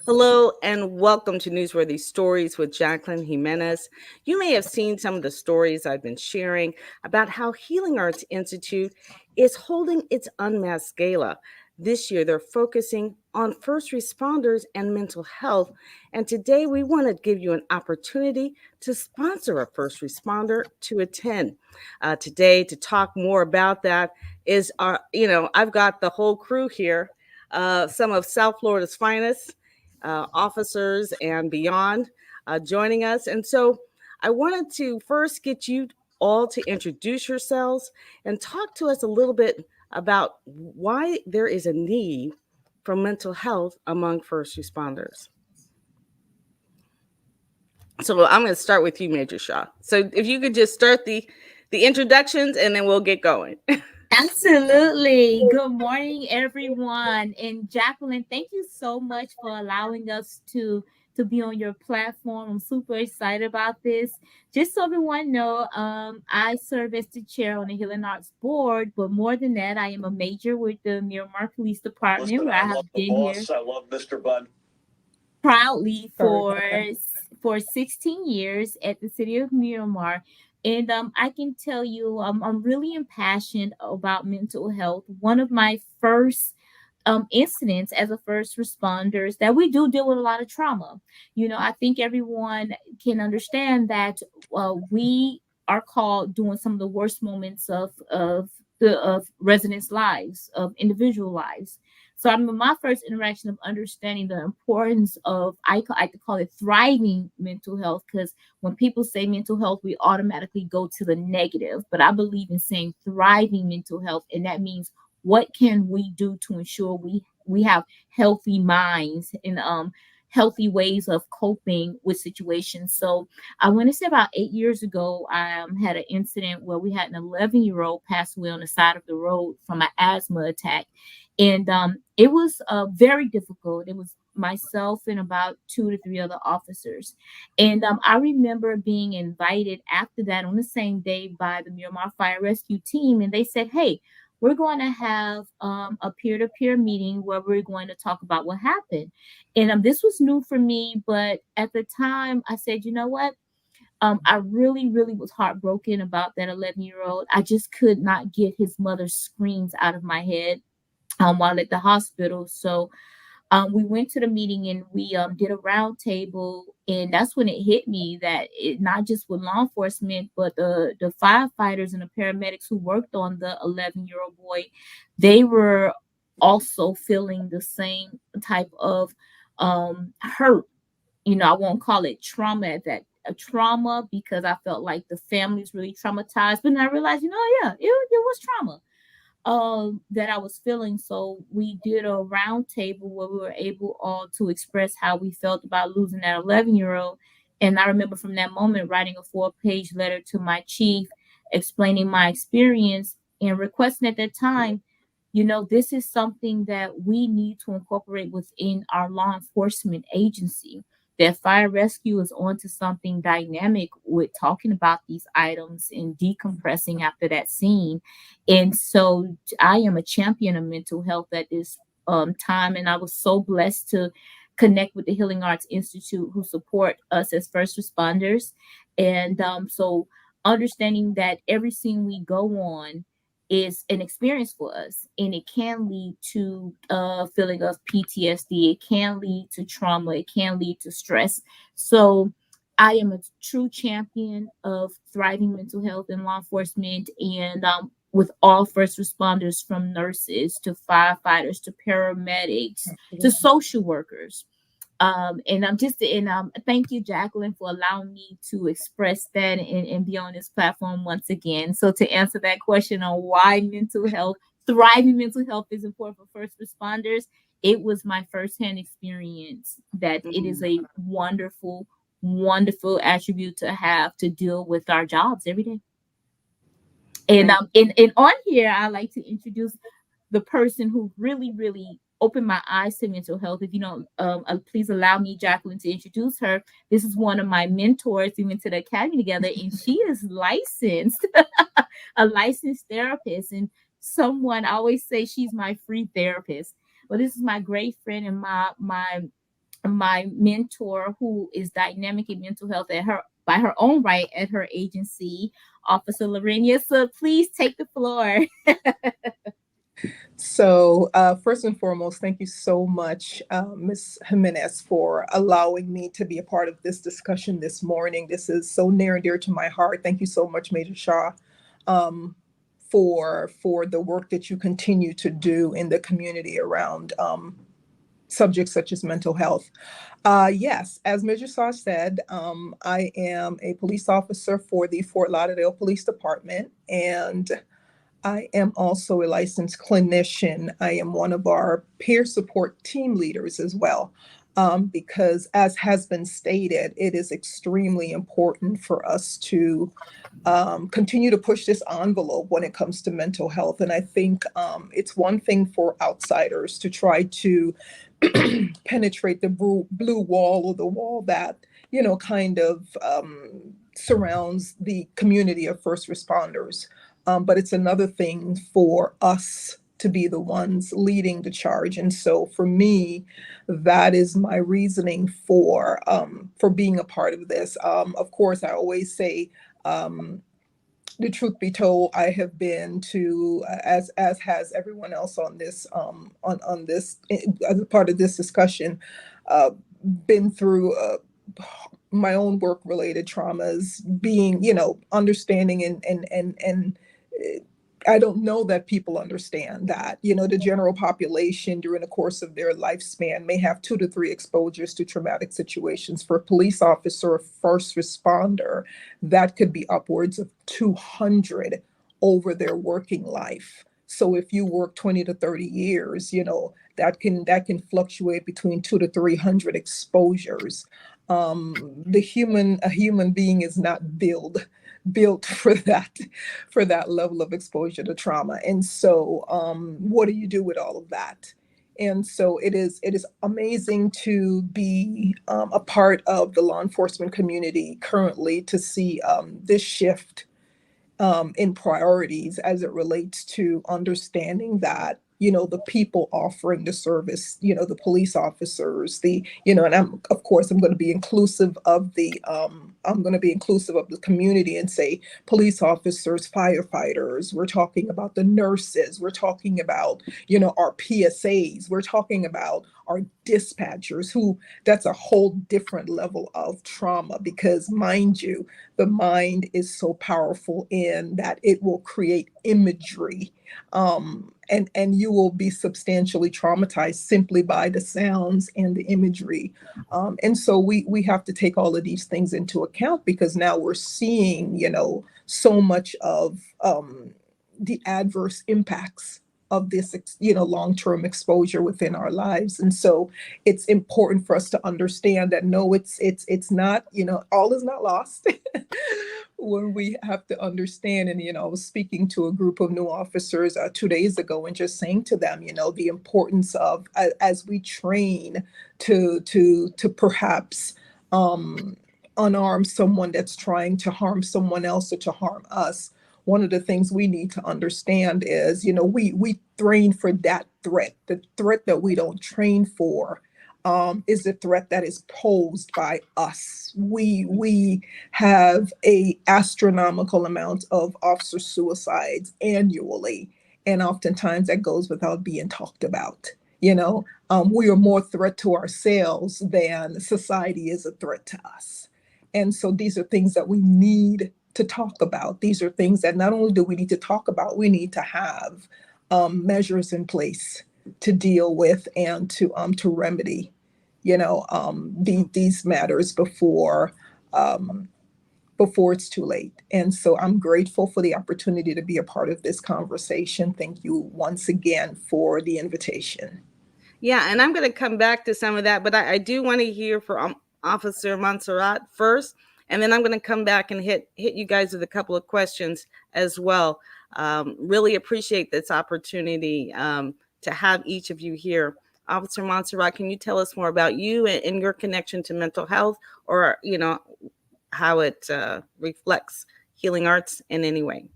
Hello and welcome to Newsworthy Stories with Jacqueline Jimenez. You may have seen some of the stories I've been sharing about how Healing Arts Institute is holding its Unmasked Gala. This year, they're focusing on first responders and mental health. And today, we want to give you an opportunity to sponsor a first responder to attend. Today, to talk more about that, is I've got the whole crew here, some of South Florida's finest officers and beyond joining us. And so I wanted to first get you all to introduce yourselves and talk to us a little bit about why there is a need for mental health among first responders. So I'm going to start with you, Major Shaw. So if you could just start the introductions and then we'll get going. Absolutely. Good morning, everyone. And Jacqueline, thank you so much for allowing us to be on your platform. I'm super excited about this. Just so everyone know, I serve as the chair on the Healing Arts Board, but more than that, I am a major with the Miramar Police Department, Listen, where I I have love the been here boss. I love Mr. Bud. proudly for 16 years at the city of Miramar. And I can tell you, I'm really impassioned about mental health. One of my first incidents as a first responder is that we do deal with a lot of trauma. I think everyone can understand that we are called during some of the worst moments of residents' lives, of individual lives. So I remember my first interaction of understanding the importance of, I like to call it thriving mental health, because when people say mental health, we automatically go to the negative. But I believe in saying thriving mental health, and that means what can we do to ensure we have healthy minds and healthy ways of coping with situations. So I want to say about 8 years ago, I had an incident where we had an 11-year-old pass away on the side of the road from an asthma attack. And it was very difficult. It was myself and about 2 to 3 other officers. And I remember being invited after that on the same day by the Miramar Fire Rescue Team. And they said, hey, we're going to have a peer-to-peer meeting where we're going to talk about what happened. And this was new for me, but at the time I said, you know what? I really, really was heartbroken about that 11-year-old. I just could not get his mother's screams out of my head while at the hospital. So we went to the meeting and we did a round table, and that's when it hit me that it not just with law enforcement, but the firefighters and the paramedics who worked on the 11-year-old boy, they were also feeling the same type of hurt. I won't call it trauma at that a trauma, because I felt like the family's really traumatized, but then I realized, yeah, it was trauma that I was feeling. So we did a round table where we were able all to express how we felt about losing that 11-year-old. And I remember from that moment writing a 4-page letter to my chief explaining my experience and requesting at that time, this is something that we need to incorporate within our law enforcement agency. That fire rescue is onto something dynamic with talking about these items and decompressing after that scene. And so I am a champion of mental health at this time. And I was so blessed to connect with the Healing Arts Institute, who support us as first responders. And so understanding that every scene we go on is an experience for us, and it can lead to feeling of PTSD, it can lead to trauma, it can lead to stress. So I am a true champion of thriving mental health in law enforcement, and with all first responders, from nurses to firefighters to paramedics to social workers. And I'm just and thank you, Jacqueline, for allowing me to express that and be on this platform once again. So to answer that question on why thriving mental health is important for first responders, it was my firsthand experience that it is a wonderful, wonderful attribute to have to deal with our jobs every day. And on here, I like to introduce the person who really, really opened my eyes to mental health. If you don't, please allow me, Jacqueline, to introduce her. This is one of my mentors. We went to the academy together, and she is licensed, a licensed therapist. And someone I always say she's my free therapist. Well, this is my great friend and my my mentor, who is dynamic in mental health at her by her own right at her agency, Officer Lorenia. So please take the floor. So, first and foremost, thank you so much, Ms. Jimenez, for allowing me to be a part of this discussion this morning. This is so near and dear to my heart. Thank you so much, Major Shaw, um, for the work that you continue to do in the community around subjects such as mental health. Yes, as Major Shaw said, I am a police officer for the Fort Lauderdale Police Department, and I am also a licensed clinician. I am one of our peer support team leaders as well, because, as has been stated, it is extremely important for us to continue to push this envelope when it comes to mental health. And I think it's one thing for outsiders to try to penetrate the blue wall, or the wall that, kind of surrounds the community of first responders. But it's another thing for us to be the ones leading the charge. And so for me, that is my reasoning for being a part of this. Of course, I always say, the truth be told, I have been to, as has everyone else on this, on this, as a part of this discussion, uh, been through my own work related traumas, being, understanding, and I don't know that people understand that, the general population during the course of their lifespan may have 2 to 3 exposures to traumatic situations. For a police officer or first responder, that could be upwards of 200 over their working life. So if you work 20 to 30 years, that can fluctuate between 2 to 300 exposures. A human being is not built for that level of exposure to trauma. And so, what do you do with all of that? And so it is amazing to be a part of the law enforcement community currently, to see this shift in priorities as it relates to understanding that, the people offering the service, the police officers, and of course I'm going to be inclusive of the community and say police officers, firefighters, we're talking about the nurses, we're talking about, our PSAs, we're talking about our dispatchers, who, that's a whole different level of trauma, because, mind you, the mind is so powerful in that it will create imagery, and you will be substantially traumatized simply by the sounds and the imagery. And so we have to take all of these things into account, because now we're seeing, so much of the adverse impacts of this, long-term exposure within our lives. And so it's important for us to understand that, no, it's not, all is not lost. When we have to understand, and, I was speaking to a group of new officers 2 days ago, and just saying to them, the importance of, as we train to perhaps unarm someone that's trying to harm someone else or to harm us. One of the things we need to understand is, we train for that threat. The threat that we don't train for is the threat that is posed by us. We have a astronomical amount of officer suicides annually, and oftentimes that goes without being talked about. We are more threat to ourselves than society is a threat to us. And so these are things that we need to talk about. These are things that not only do we need to talk about, we need to have measures in place to deal with, and to remedy, these matters before it's too late. And so I'm grateful for the opportunity to be a part of this conversation. Thank you once again for the invitation. Yeah, and I'm going to come back to some of that, but I do want to hear from Officer Montserrat first, and then I'm going to come back and hit you guys with a couple of questions as well. Really appreciate this opportunity to have each of you here. Officer Montserrat, can you tell us more about you and your connection to mental health, or how it reflects healing arts in any way?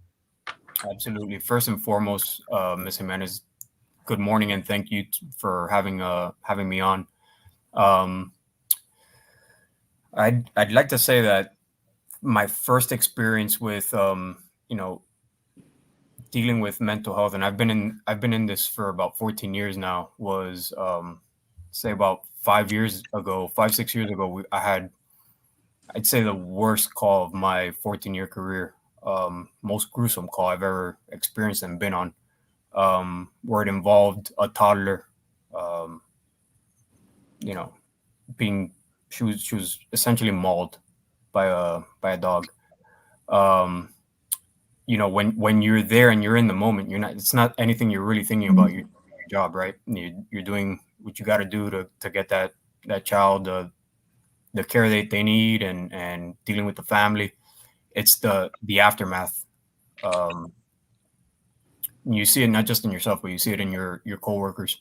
Absolutely. First and foremost, Ms. Jimenez, good morning, and thank you for having me on. I'd like to say that my first experience with dealing with mental health, and I've been in this for about 14 years now, was say about 5 years ago, 5 6 years ago. I had, I'd say, the worst call of my 14-year career, most gruesome call I've ever experienced and been on, where it involved a toddler, um, you know, being she was essentially mauled by a dog. Um, when you're there and you're in the moment, you're not. It's not anything you're really thinking about. You're doing your job, right? You're doing what you got to do to get that child the care they need, and dealing with the family. It's the aftermath. Um, you see it not just in yourself, but you see it in your coworkers.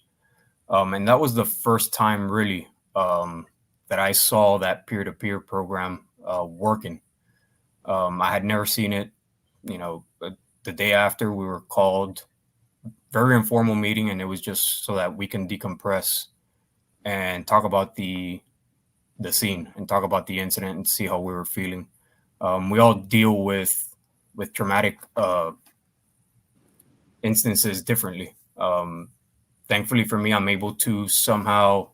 And that was the first time really, that I saw that peer-to-peer program working. I had never seen it. The day after, we were called, very informal meeting, and it was just so that we can decompress and talk about the scene and talk about the incident and see how we were feeling. We all deal with traumatic instances differently. Thankfully for me, I'm able to somehow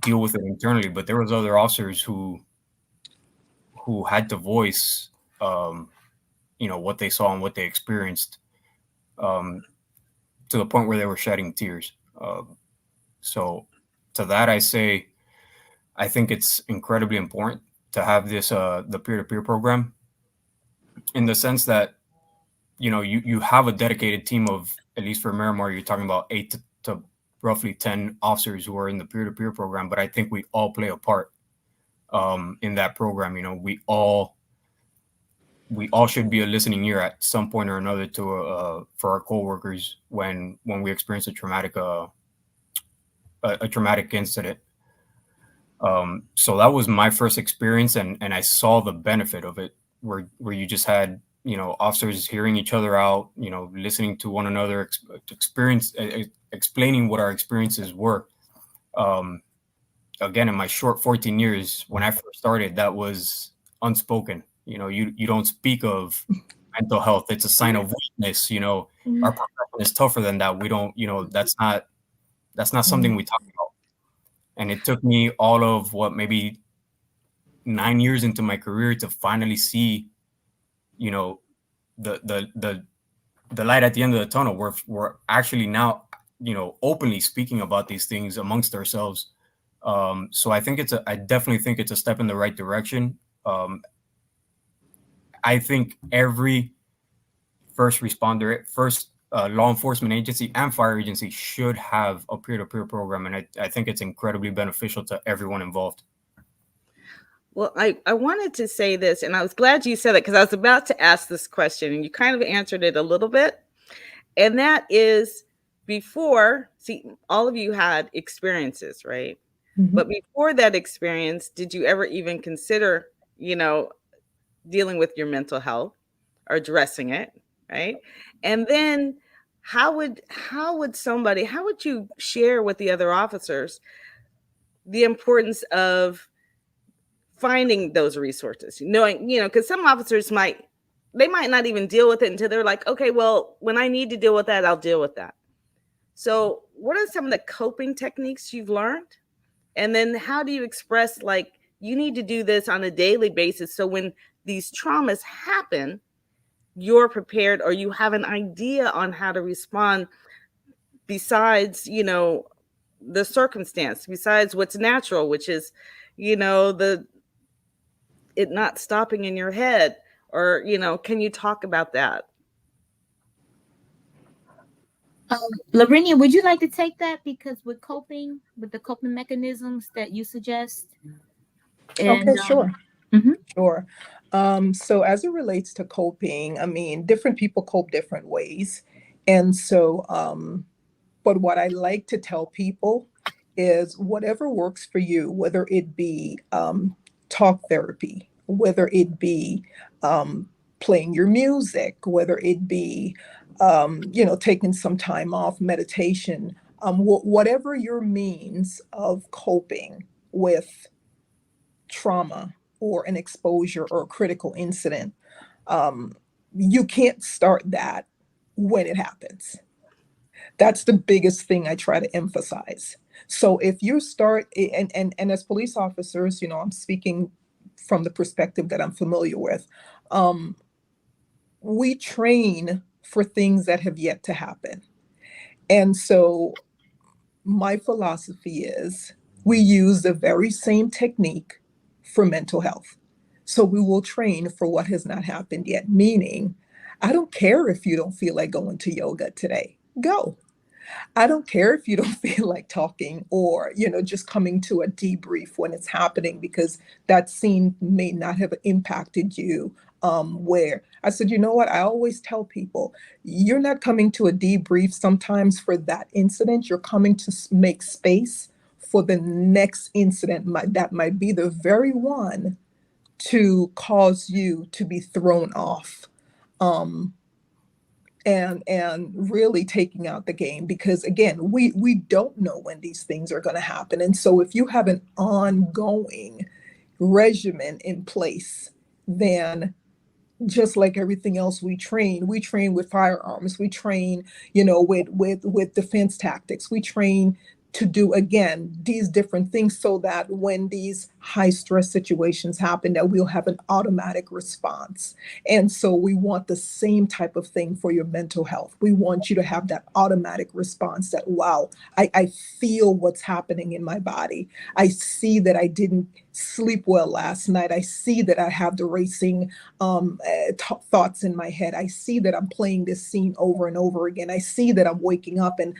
deal with it internally. But there was other officers who had to voice, what they saw and what they experienced, um, to the point where they were shedding tears. So to that, I say, I think it's incredibly important to have this the peer-to-peer program, in the sense that you have a dedicated team of, at least for Miramar, you're talking about 8 to roughly 10 officers who are in the peer-to-peer program. But I think we all play a part in that program. We all should be a listening ear at some point or another to for our coworkers when we experience a traumatic incident. So that was my first experience, and I saw the benefit of it, where you just had officers hearing each other out, listening to one another, explaining what our experiences were. Um, Again, in my short 14 years, when I first started, that was unspoken. You don't speak of mental health. It's a sign of weakness. Our profession is tougher than that. We don't. That's not something we talk about. And it took me all of what, maybe 9 years into my career, to finally see, you know, the the the the light at the end of the tunnel. We're actually now, openly speaking about these things amongst ourselves. So I definitely think it's a step in the right direction. I think every first law enforcement agency and fire agency should have a peer-to-peer program, and I think it's incredibly beneficial to everyone involved. Well, I wanted to say this, and I was glad you said it because I was about to ask this question, and you kind of answered it a little bit. And that is, before, see, all of you had experiences, right? But before that experience, did you ever even consider, dealing with your mental health or addressing it, right? And then how would you share with the other officers the importance of finding those resources, knowing, because some officers they might not even deal with it until they're like, okay, well, when I need to deal with that, I'll deal with that. So what are some of the coping techniques you've learned? And then how do you express, like, you need to do this on a daily basis, so when these traumas happen, you're prepared, or you have an idea on how to respond, besides, the circumstance, besides what's natural, which is, the it not stopping in your head, or can you talk about that? Larinia, would you like to take that? Because with the coping mechanisms that you suggest, and Okay, sure. mhm. Sure. So as it relates to coping, I mean, different people cope different ways. And so, but what I like to tell people is whatever works for you, whether it be talk therapy, whether it be playing your music, whether it be, taking some time off, meditation, whatever your means of coping with trauma or an exposure or a critical incident, um, you can't start that when it happens. That's the biggest thing I try to emphasize. So if you start, and as police officers, I'm speaking from the perspective that I'm familiar with. Um, we train for things that have yet to happen. And so my philosophy is we use the very same technique for mental health. So we will train for what has not happened yet, meaning I don't care if you don't feel like going to yoga today. Go. I don't care if you don't feel like talking or, just coming to a debrief when it's happening because that scene may not have impacted you. Where I said, you know what? I always tell people, you're not coming to a debrief sometimes for that incident. You're coming to make space for the next incident that might be the very one to cause you to be thrown off. Um, and really taking out the game because again we don't know when these things are going to happen, and so if you have an ongoing regimen in place, then just like everything else we train with firearms, we train with defense tactics, we train to do again these different things so that when these high stress situations happen that we'll have an automatic response. And so we want the same type of thing for your mental health. We want you to have that automatic response that wow, I feel what's happening in my body. I see that I didn't sleep well last night. I see that I have the racing thoughts in my head. I see that I'm playing this scene over and over again. I see that I'm waking up and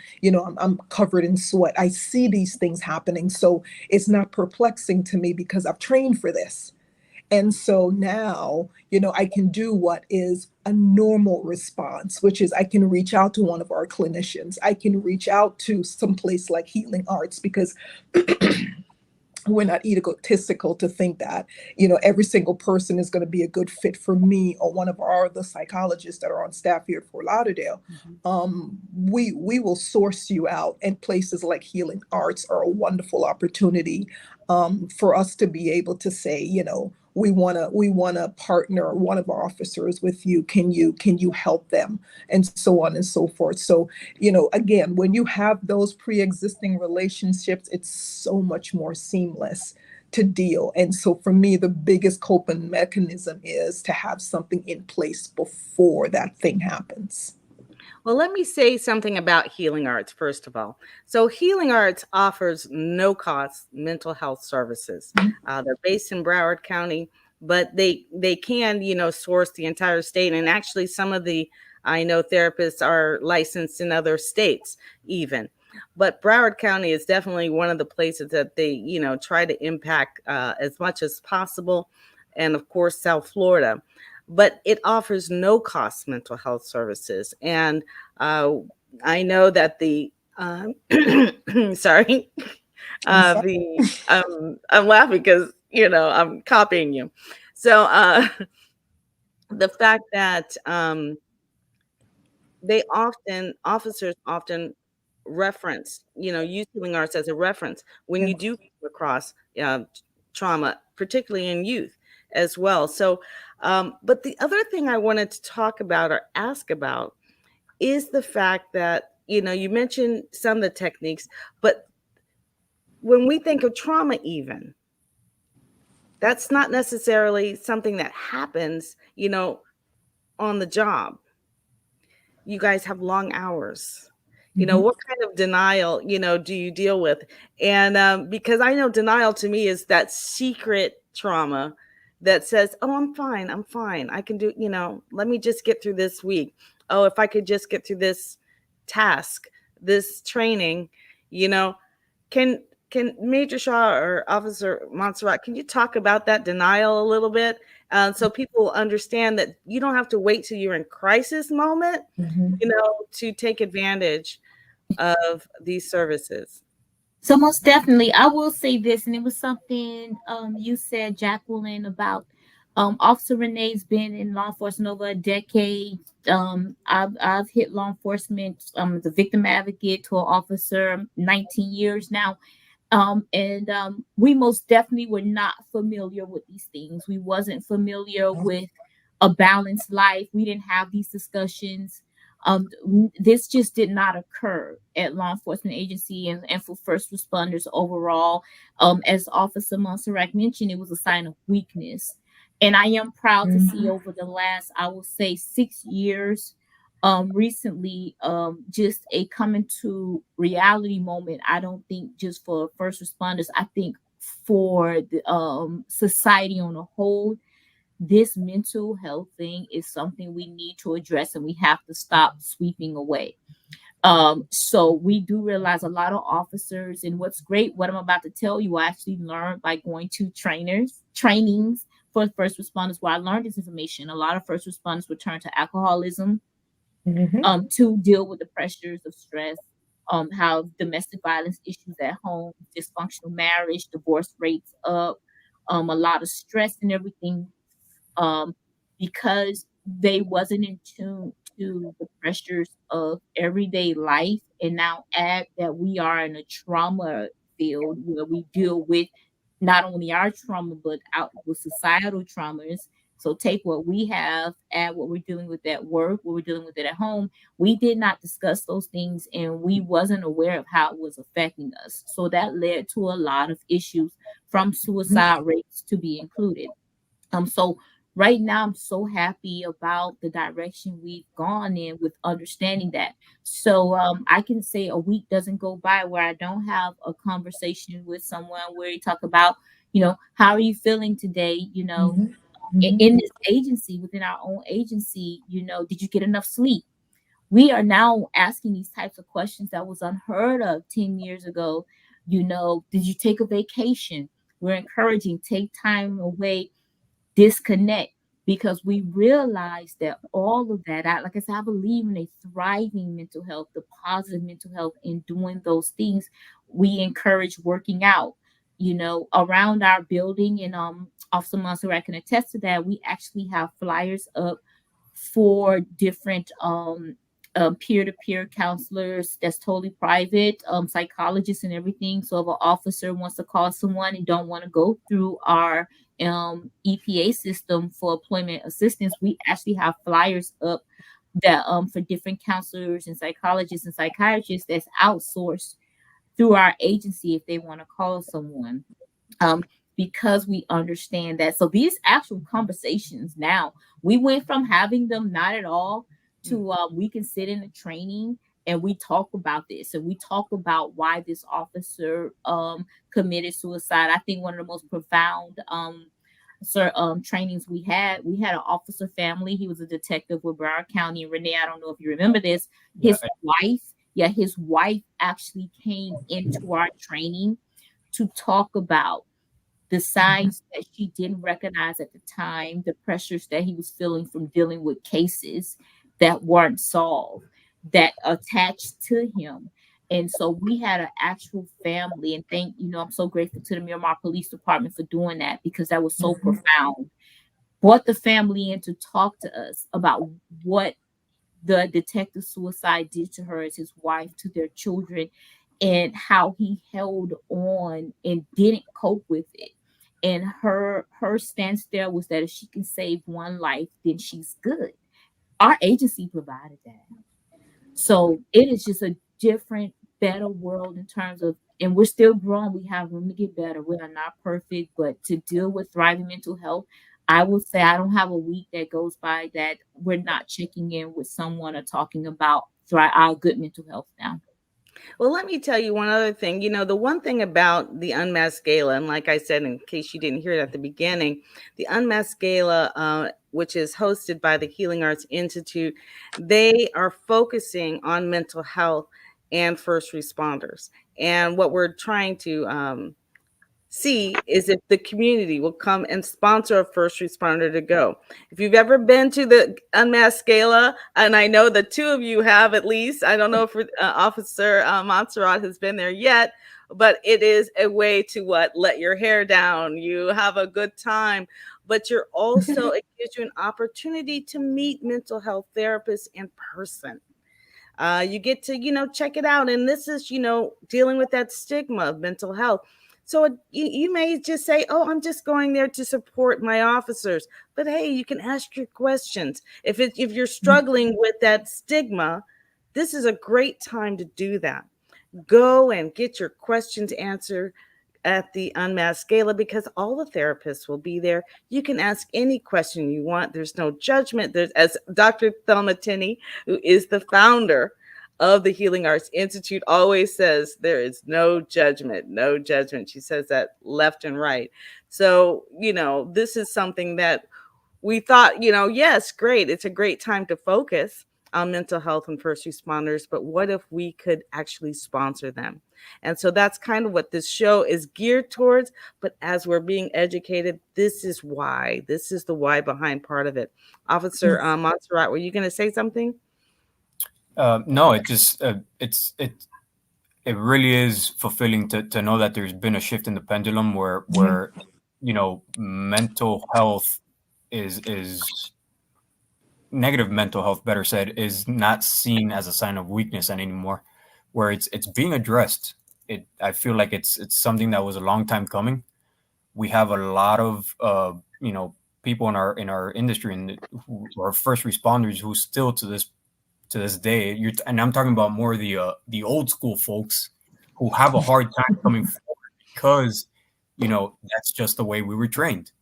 I'm covered in sweat. I see these things happening. So it's not perplexing to me because I've trained for this. And so now, I can do what is a normal response, which is I can reach out to one of our clinicians. I can reach out to some place like Healing Arts because we're not egotistical to think that every single person is going to be a good fit for me or one of our other psychologists that are on staff here at Fort Lauderdale. We will source you out, and places like Healing Arts are a wonderful opportunity for us to be able to say, we want to partner one of our officers with you. Can you help them, and so on and so forth. So again, when you have those pre-existing relationships, it's so much more seamless to deal. And so for me, the biggest coping mechanism is to have something in place before that thing happens. Well, let me say something about Healing Arts, first of all. So, Healing Arts offers no cost mental health services. They're based in Broward County, but they can, source the entire state. And actually, some of the I know therapists are licensed in other states, even. But Broward County is definitely one of the places that they, try to impact as much as possible. And of course, South Florida. But it offers no cost mental health services. And uh, I know that sorry, I'm sorry. I'm laughing because I'm copying you. So the fact that officers often reference, use Healing Arts as a reference when Yeah. you do come across trauma, particularly in youth as well. So, but the other thing I wanted to talk about or ask about is the fact that, you mentioned some of the techniques, but when we think of trauma, even, that's not necessarily something that happens, on the job. You guys have long hours. Mhm. What kind of denial, do you deal with? And because I know denial to me is that secret trauma that says, oh, I'm fine. I'm fine. I can do, let me just get through this week. Oh, if I could just get through this task, this training, you know, can Major Shaw or Officer Montserrat, can you talk about that denial a little bit? So people understand that you don't have to wait till you're in crisis moment, Mhm. to take advantage of these services. So most definitely, I will say this, and it was something you said, Jacqueline, about Officer Renee's been in law enforcement over a decade. I've hit law enforcement as a victim advocate to an officer 19 years now, We most definitely were not familiar with these things. We wasn't familiar with a balanced life. We didn't have these discussions. This just did not occur at law enforcement agency and for first responders overall. As Officer Montserrat mentioned, it was a sign of weakness. And I am proud to see over the last, I will say, 6 years, recently, just a coming to reality moment. I don't think just for first responders, I think for the society on a whole, this mental health thing is something we need to address and we have to stop sweeping away. So we do realize a lot of officers, and what's great, what I'm about to tell you, I actually learned by going to trainings for first responders where I learned this information. A lot of first responders return to alcoholism, Mhm. to deal with the pressures of stress, how domestic violence issues at home, dysfunctional marriage, divorce rates up, a lot of stress and everything, um, because they wasn't in tune to the pressures of everyday life. And now add that we are in a trauma field where we deal with not only our trauma but out with societal traumas. So take what we have, add what we're dealing with at work, what we're dealing with it at home. We did not discuss those things and we wasn't aware of how it was affecting us. So that led to a lot of issues, from suicide rates to be included. So right now I'm so happy about the direction we've gone in with understanding that. So I can say a week doesn't go by where I don't have a conversation with someone where you talk about, how are you feeling today? Mhm. In Mhm. this agency, within our own agency, did you get enough sleep? We are now asking these types of questions that was unheard of 10 years ago. Did you take a vacation? We're encouraging take time away, disconnect, because we realize that all of that, like I said, I believe in a thriving mental health, the positive mental health. In doing those things, we encourage working out, around our building. And Officer Monserrat can attest to that. We actually have flyers up for different peer-to-peer counselors that's totally private, psychologists and everything. So if an officer wants to call someone and don't want to go through our EPA system for employment assistance, we actually have flyers up that for different counselors and psychologists and psychiatrists that's outsourced through our agency if they want to call someone, um, because we understand that. So these actual conversations now, we went from having them not at all to we can sit in a training and we talk about this and we talk about why this officer committed suicide. I think one of the most profound trainings we had an officer family. He was a detective with Broward County. And Renee, I don't know if you remember this. Yeah, His wife, yeah, his wife actually came into our training to talk about the signs that she didn't recognize at the time, the pressures that he was feeling from dealing with cases that weren't solved, that attached to him. And so we had an actual family, and I'm so grateful to the Miramar Police Department for doing that, because that was so Mhm. profound. Brought the family in to talk to us about what the detective suicide did to her as his wife, to their children, and how he held on and didn't cope with it. And her stance there was that if she can save one life, then she's good. Our agency provided that. So it is just a different, better world in terms of, and we're still growing. We have room to get better. We are not perfect, but to deal with thriving mental health, I will say I don't have a week that goes by that we're not checking in with someone or talking about our good mental health now. Well, let me tell you one other thing. The one thing about the Unmasked Gala, and like I said, in case you didn't hear it at the beginning, the Unmasked Gala, which is hosted by the Healing Arts Institute, they are focusing on mental health and first responders. And what we're trying to see is if the community will come and sponsor a first responder to go. If you've ever been to the Unmasked Gala, and I know the two of you have at least, I don't know if Officer Montserrat has been there yet, but it is a way to what? Let your hair down. You have a good time, but you're also, it gives you an opportunity to meet mental health therapists in person. You get to, check it out. And this is, dealing with that stigma of mental health. So you may just say, oh, I'm just going there to support my officers. But hey, you can ask your questions. If you're struggling with that stigma, this is a great time to do that. Go and get your questions answered at the Unmasked Gala, because all the therapists will be there. You can ask any question you want. There's no judgment. There's, as Dr. Thelma Tinney, who is the founder of the Healing Arts Institute, always says, there is no judgment, no judgment. She says that left and right. So, this is something that we thought, yes, great. It's a great time to focus on mental health and first responders, but what if we could actually sponsor them? And so that's kind of what this show is geared towards. But as we're being educated, this is the why behind part of it. Officer Montserrat, were you going to say something? No, it really is fulfilling to know that there's been a shift in the pendulum where mental health is negative mental health, better said, is not seen as a sign of weakness anymore, where it's being addressed. I feel like it's something that was a long time coming. We have a lot of people in our industry and who are first responders who still to this day, and I'm talking about more the old school folks who have a hard time coming forward because that's just the way we were trained.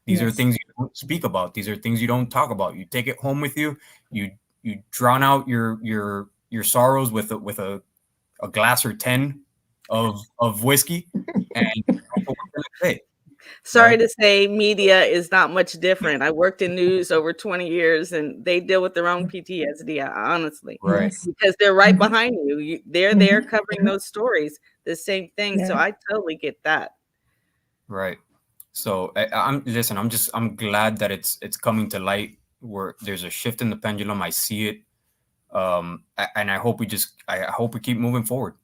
These are things you don't speak about. These are things you don't talk about. You take it home with you. You drown out your sorrows with a glass or 10 of whiskey, and Sorry to say, media is not much different. I worked in news over 20 years, and they deal with their own PTSD, honestly, right? Because they're right behind you. They're there covering those stories, the same thing. So I totally get that. Right. So I'm glad that it's coming to light, where there's a shift in the pendulum. I see it, and I hope we keep moving forward.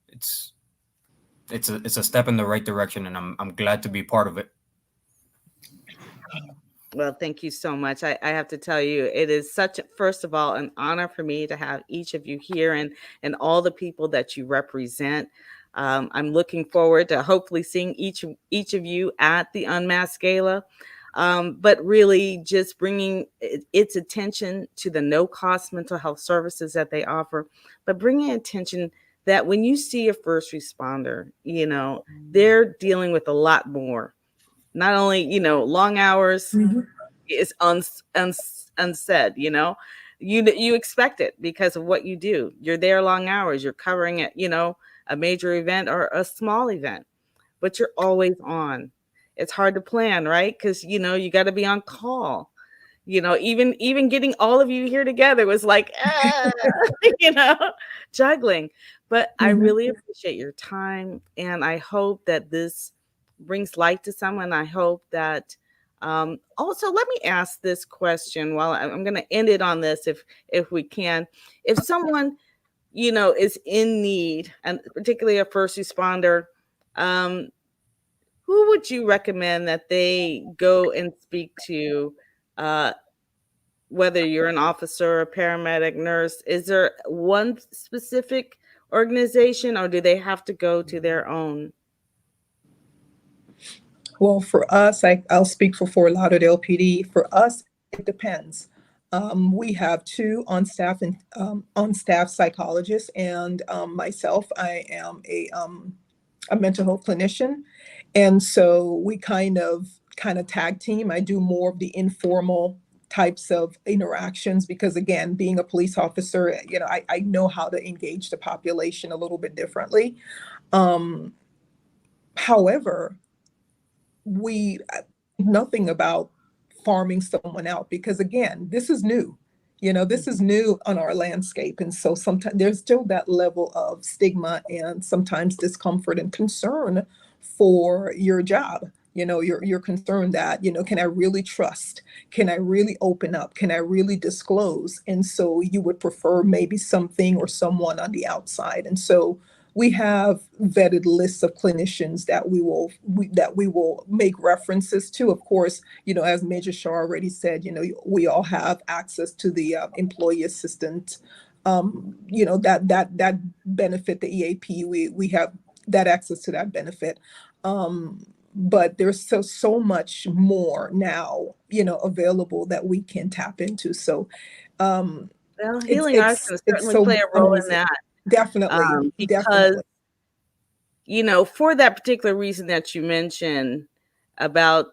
It's a step in the right direction, and I'm glad to be part of it. Well, thank you so much. I have to tell you, it is first of all, an honor for me to have each of you here and all the people that you represent. I'm looking forward to hopefully seeing each of you at the Unmasked Gala, but really just bringing its attention to the no-cost mental health services that they offer, but bringing attention that when you see a first responder, they're dealing with a lot more. Not only, long hours is unsaid, you expect it because of what you do. You're there long hours, you're covering it, a major event or a small event, but you're always on. It's hard to plan, right? Because, you got to be on call. Even getting all of you here together was like, juggling. But I really appreciate your time. And I hope that this brings light to someone. I hope that also, let me ask this question while I'm going to end it on this, if we can. If someone, is in need, and particularly a first responder, who would you recommend that they go and speak to? Whether you're an officer, a paramedic, nurse, is there one specific organization, or do they have to go to their own? Well, for us, I'll speak for Fort Lauderdale PD. For us, it depends. We have two on-staff psychologists, and myself. I am a mental health clinician, and so we kind of tag team. I do more of the informal types of interactions because, again, being a police officer, I know how to engage the population a little bit differently. However, we nothing about farming someone out because, again, this is new. This is new on our landscape, and so sometimes there's still that level of stigma and sometimes discomfort and concern for your job. You're concerned that, can I really trust? Can I really open up? Can I really disclose? And so you would prefer maybe something or someone on the outside. And so we have vetted lists of clinicians that we will make references to. Of course, as Major Shaw already said, we all have access to the employee assistant that benefit, the EAP, we have that access to that benefit. But there's so much more now, available that we can tap into. So Well, it's healing arts it's can it's certainly play so a role in amazing. that, Definitely, because definitely. for that particular reason that you mentioned about,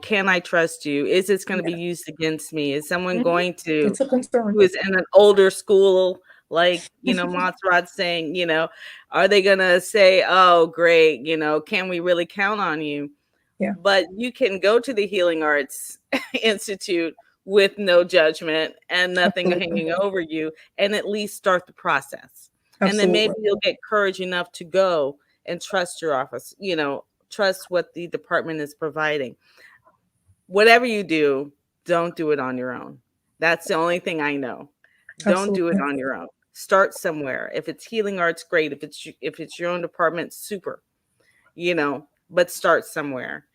can I trust you? Is this going to be Yeah, used against me? Is someone Mhm. going to, it's a concern. who is in an older school, like, Montserrat saying, are they going to say, oh, great, can we really count on you? Yeah, But you can go to the Healing Arts Institute with no judgment and nothing absolutely, hanging over you, and at least start the process. And then maybe absolutely, you'll get courage enough to go and trust your office, trust what the department is providing. Whatever you do, don't do it on your own. That's the only thing I know. Don't do it absolutely. on your own. Start somewhere. If it's healing arts, great. If it's your own department, super. But start somewhere.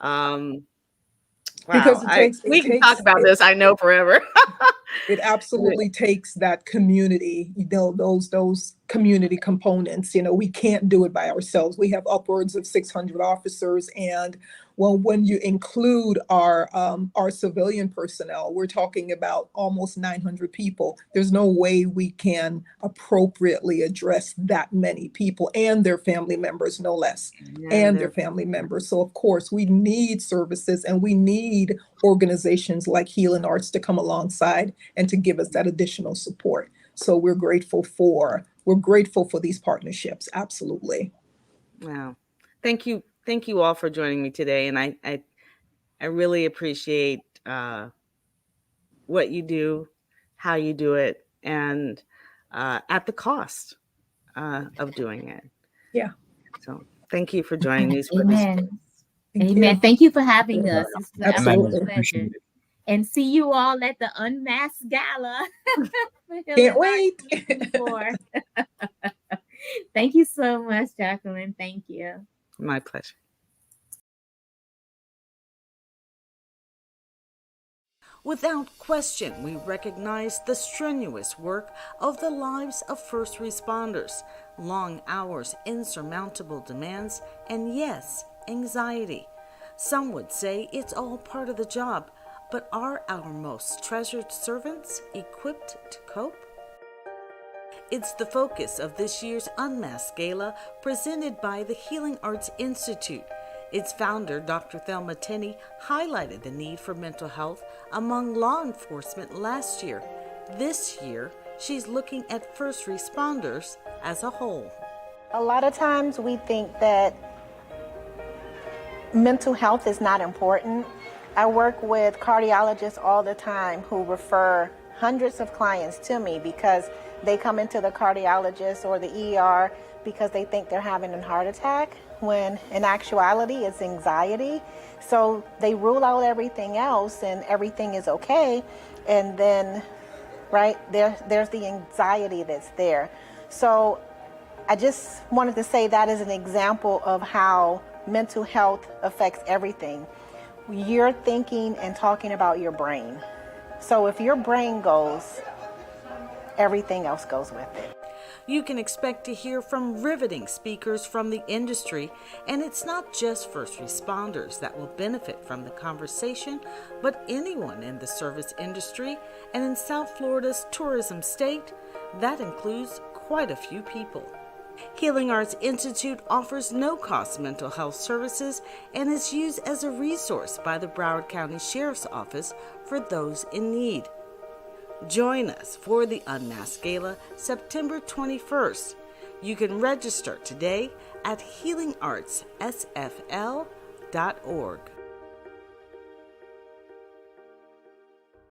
Um, wow, Because we can talk about this, I know, forever. it absolutely takes that community, those community components. We can't do it by ourselves. We have upwards of 600 officers, and well, when you include our civilian personnel, we're talking about almost 900 people. There's no way we can appropriately address that many people and their family members, no less, Yeah, and their family members. So of course we need services, and we need organizations like Healing Arts to come alongside and to give us that additional support. So we're grateful for these partnerships. Absolutely. wow. Thank you all for joining me today, and I really appreciate what you do, how you do it, and at the cost of doing it. Yeah. So thank you for joining Newsworthy Stories. Amen. Thank Amen. you. Thank you for having us. It's an Amen. absolute Absolutely. pleasure. Appreciate it. And see you all at the Unmasked Gala. for Healing Can't wait. Arts 2024. Thank you so much, Jacqueline. Thank you. My pleasure. Without question, we recognize the strenuous work of the lives of first responders, long hours, insurmountable demands, and yes, anxiety. Some would say it's all part of the job, but are our most treasured servants equipped to cope? It's the focus of this year's Unmasked Gala, presented by the Healing Arts Institute. Its founder, Dr. Thelma Tenney, highlighted the need for mental health among law enforcement last year. This year, she's looking at first responders as a whole. A lot of times we think that mental health is not important. I work with cardiologists all the time who refer hundreds of clients to me because they come into the cardiologist or the ER because they think they're having a heart attack, when in actuality it's anxiety. So they rule out everything else and everything is okay, and then right there's the anxiety that's there. So I just wanted to say that is an example of how mental health affects everything. You're thinking and talking about your brain. So if your brain goes, everything else goes with it. You can expect to hear from riveting speakers from the industry, and it's not just first responders that will benefit from the conversation, but anyone in the service industry, and in South Florida's tourism state, that includes quite a few people. Healing Arts Institute offers no-cost mental health services and is used as a resource by the Broward County Sheriff's Office for those in need. Join us for the Unmasked Gala, September 21st. You can register today at healingartssfl.org.